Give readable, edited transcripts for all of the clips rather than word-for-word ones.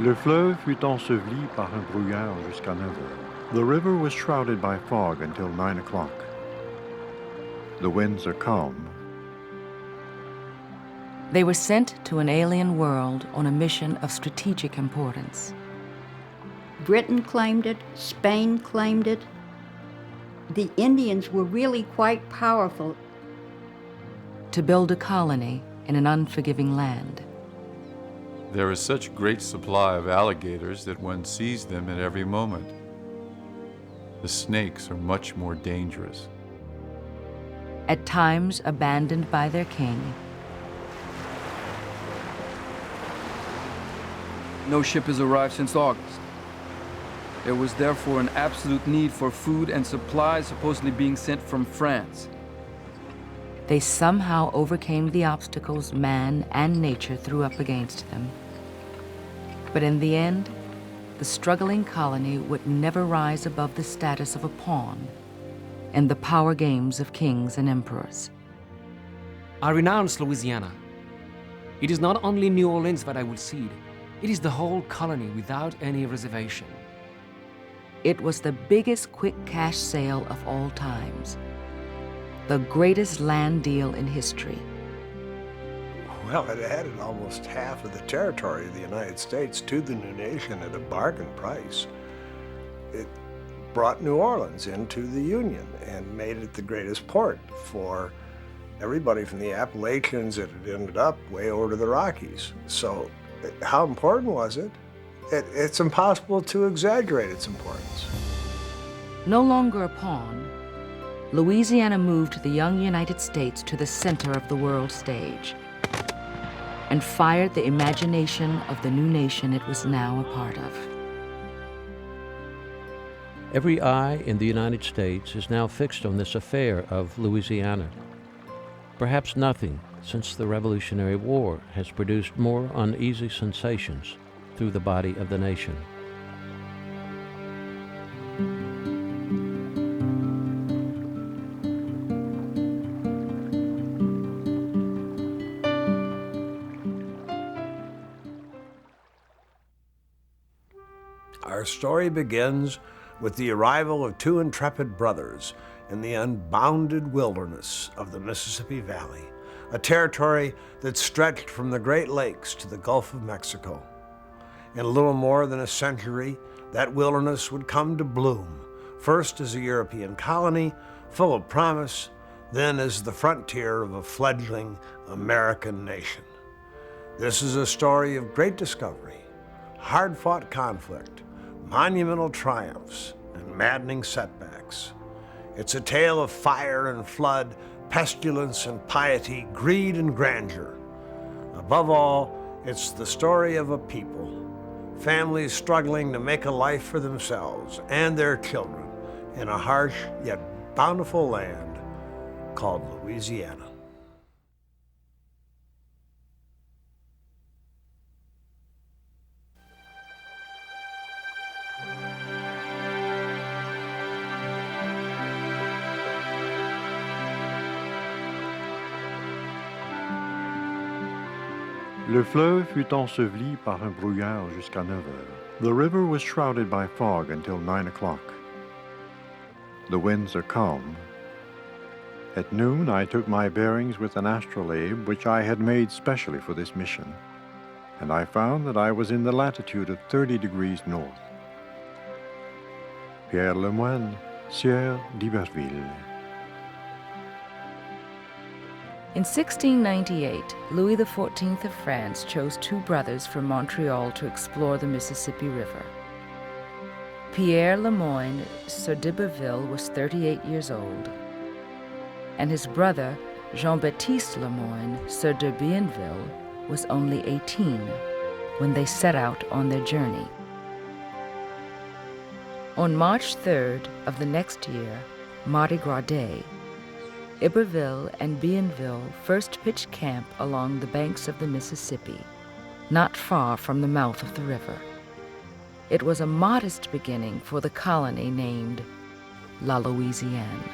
Le fleuve fut enseveli par un brouillard jusqu'à 9 heures. The river was shrouded by fog until 9 o'clock. The winds are calm. They were sent to an alien world on a mission of strategic importance. Britain claimed it, Spain claimed it. The Indians were really quite powerful. To build a colony in an unforgiving land. There is such great supply of alligators that one sees them at every moment. The snakes are much more dangerous. At times abandoned by their king. No ship has arrived since August. There was therefore an absolute need for food and supplies supposedly being sent from France. They somehow overcame the obstacles man and nature threw up against them. But in the end, the struggling colony would never rise above the status of a pawn in the power games of kings and emperors. I renounce Louisiana. It is not only New Orleans that I will cede, it is the whole colony without any reservation. It was the biggest quick cash sale of all times. The greatest land deal in history. Well, it added almost half of the territory of the United States to the new nation at a bargain price. It brought New Orleans into the Union and made it the greatest port for everybody from the Appalachians that had ended up way over to the Rockies. So how important was it? It's impossible to exaggerate its importance. No longer a pawn, Louisiana moved the young United States to the center of the world stage and fired the imagination of the new nation it was now a part of. Every eye in the United States is now fixed on this affair of Louisiana. Perhaps nothing since the Revolutionary War has produced more uneasy sensations through the body of the nation. Our story begins with the arrival of two intrepid brothers in the unbounded wilderness of the Mississippi Valley, a territory that stretched from the Great Lakes to the Gulf of Mexico. In a little more than a century, that wilderness would come to bloom, first as a European colony full of promise, then as the frontier of a fledgling American nation. This is a story of great discovery, hard-fought conflict, monumental triumphs, and maddening setbacks. It's a tale of fire and flood, pestilence and piety, greed and grandeur. Above all, it's the story of a people, families struggling to make a life for themselves and their children in a harsh yet bountiful land called Louisiana. Le fleuve fut enseveli par un brouillard jusqu'à 9 heures. The river was shrouded by fog until 9 o'clock. The winds are calm. At noon, I took my bearings with an astrolabe which I had made specially for this mission, and I found that I was in the latitude of 30 degrees north. Pierre Lemoine, Sieur d'Iberville. In 1698, Louis XIV of France chose two brothers from Montreal to explore the Mississippi River. Pierre Lemoine, Sieur d'Iberville, was 38 years old, and his brother, Jean-Baptiste Lemoine, Sieur de Bienville, was only 18 when they set out on their journey. On March 3rd of the next year, Mardi Gras Day, Iberville and Bienville first pitched camp along the banks of the Mississippi, not far from the mouth of the river. It was a modest beginning for the colony named La Louisiane.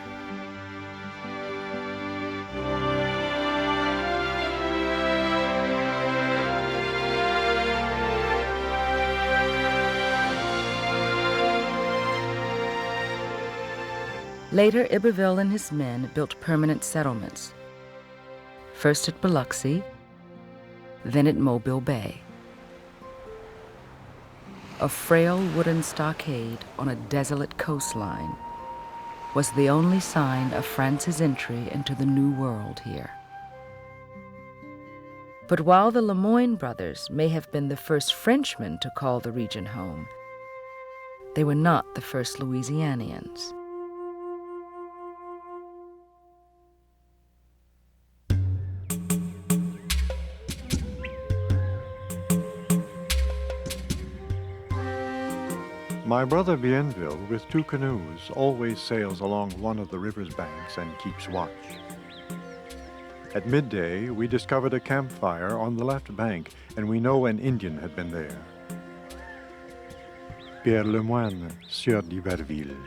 Later, Iberville and his men built permanent settlements, first at Biloxi, then at Mobile Bay. A frail wooden stockade on a desolate coastline was the only sign of France's entry into the New World here. But while the Lemoyne brothers may have been the first Frenchmen to call the region home, they were not the first Louisianians. My brother Bienville, with 2 canoes, always sails along one of the river's banks and keeps watch. At midday, we discovered a campfire on the left bank, and we know an Indian had been there. Pierre Lemoyne, Sieur d'Iberville.